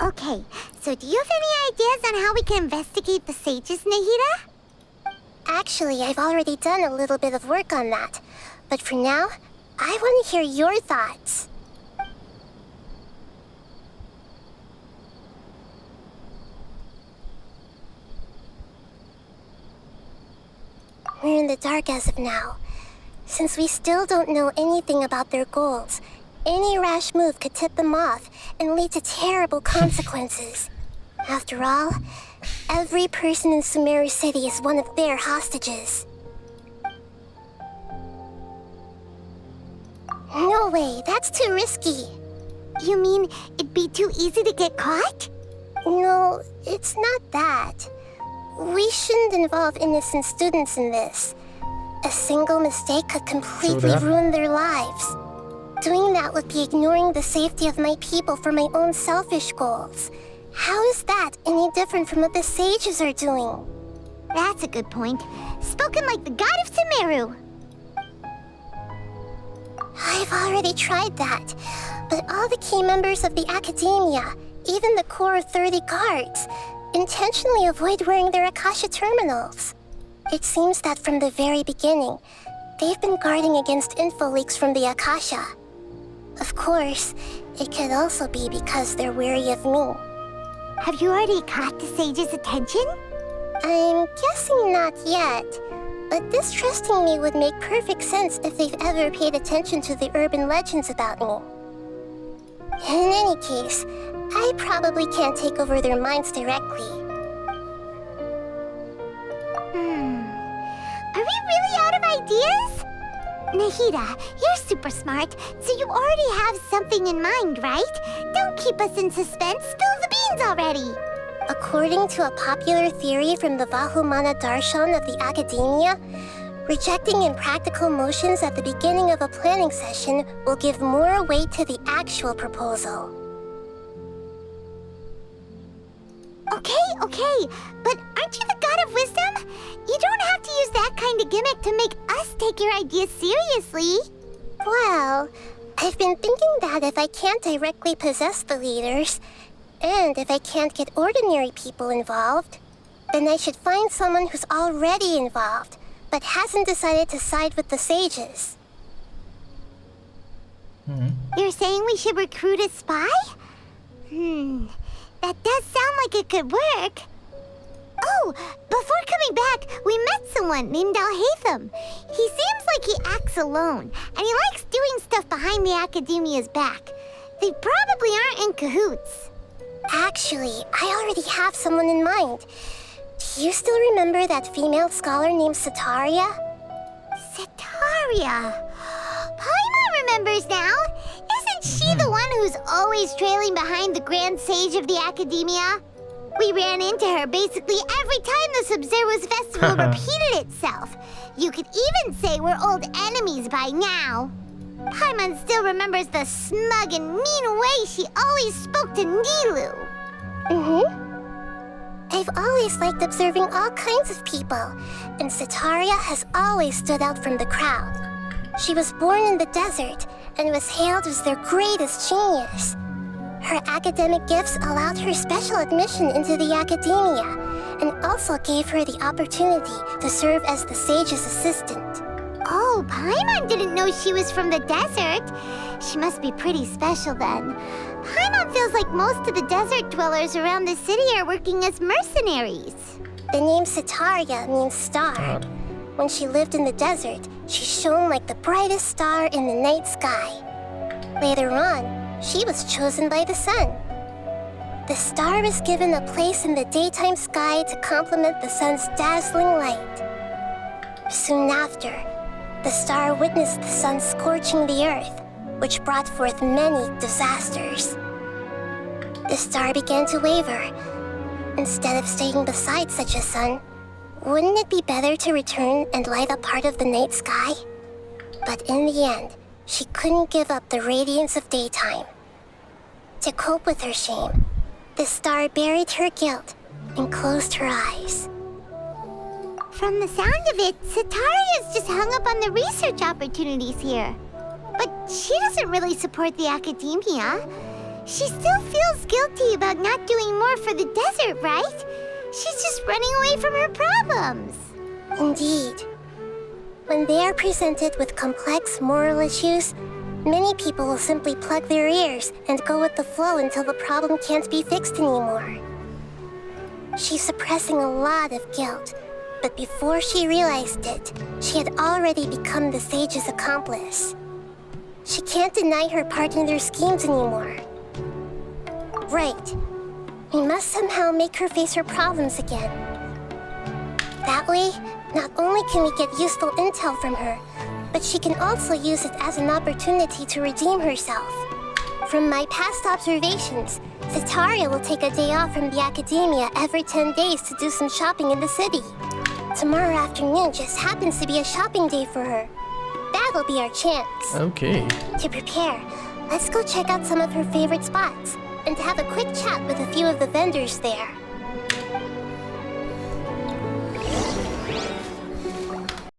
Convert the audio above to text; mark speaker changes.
Speaker 1: Okay, so do you have any ideas on how we can investigate the sages, Nahida?
Speaker 2: Actually, I've already done a little bit of work on that. But for now, I want to hear your thoughts. We're in the dark as of now. Since we still don't know anything about their goals, any rash move could tip them off and lead to terrible consequences. After all, every person in Sumeru City is one of their hostages. No way, that's too risky.
Speaker 1: You mean it'd be too easy to get caught?
Speaker 2: No, it's not that. We shouldn't involve innocent students in this. A single mistake could completely ruin their lives. Doing that would be ignoring the safety of my people for my own selfish goals. How is that any different from what the sages are doing?
Speaker 1: That's a good point. Spoken like the god of Sumeru.
Speaker 2: I've already tried that, but all the key members of the academia, even the core 30 guards, intentionally avoid wearing their Akasha terminals. It seems that from the very beginning, they've been guarding against info leaks from the Akasha. Of course, it could also be because they're wary of me.
Speaker 1: Have you already caught the sage's attention?
Speaker 2: I'm guessing not yet, but distrusting me would make perfect sense if they've ever paid attention to the urban legends about me. In any case, I probably can't take over their minds directly.
Speaker 1: Are we really out of ideas? Nahida, you're super smart, so you already have something in mind, right? Don't keep us in suspense. Spill the beans already.
Speaker 2: According to a popular theory from the Vahumana Darshan of the academia, rejecting impractical motions at the beginning of a planning session will give more weight to the actual proposal.
Speaker 1: Okay, but aren't you the god of wisdom? You don't have to use that kind of gimmick to make us take your ideas seriously.
Speaker 2: Well, I've been thinking that if I can't directly possess the leaders, and if I can't get ordinary people involved, then I should find someone who's already involved, but hasn't decided to side with the sages.
Speaker 1: You're saying we should recruit a spy? That does sound like it could work. Oh, before coming back, we met someone named Alhaitham. He seems like he acts alone, and he likes doing stuff behind the academia's back. They probably aren't in cahoots.
Speaker 2: Actually, I already have someone in mind. Do you still remember that female scholar named Setaria?
Speaker 1: Setaria? Paimon remembers now. Isn't she the one who's always trailing behind the Grand Sage of the Academia? We ran into her basically every time the Sub-Zero's festival repeated itself. You could even say we're old enemies by now. Paimon still remembers the smug and mean way she always spoke to Nilou.
Speaker 2: I've always liked observing all kinds of people, and Setaria has always stood out from the crowd. She was born in the desert and was hailed as their greatest genius. Her academic gifts allowed her special admission into the academia, and also gave her the opportunity to serve as the sage's assistant.
Speaker 1: Oh, Paimon didn't know she was from the desert. She must be pretty special then. Paimon feels like most of the desert dwellers around the city are working as mercenaries.
Speaker 2: The name Setaria means star. When she lived in the desert, she shone like the brightest star in the night sky. Later on, she was chosen by the sun. The star was given a place in the daytime sky to complement the sun's dazzling light. Soon after, the star witnessed the sun scorching the earth, which brought forth many disasters. The star began to waver. Instead of staying beside such a sun, wouldn't it be better to return and light up part of the night sky? But in the end, she couldn't give up the radiance of daytime. To cope with her shame, the star buried her guilt and closed her eyes.
Speaker 1: From the sound of it, Setaria's just hung up on the research opportunities here. But she doesn't really support the academia. She still feels guilty about not doing more for the desert, right? She's just running away from her problems.
Speaker 2: Indeed. When they are presented with complex moral issues, many people will simply plug their ears and go with the flow until the problem can't be fixed anymore. She's suppressing a lot of guilt, but before she realized it, she had already become the sage's accomplice. She can't deny her part in their schemes anymore. Right. We must somehow make her face her problems again. That way, not only can we get useful intel from her, but she can also use it as an opportunity to redeem herself. From my past observations, Zetaria will take a day off from the academia every 10 days to do some shopping in the city. Tomorrow afternoon just happens to be a shopping day for her. That'll be our chance.
Speaker 3: Okay.
Speaker 2: To prepare, let's go check out some of her favorite spots and have a quick chat with a few of the vendors there.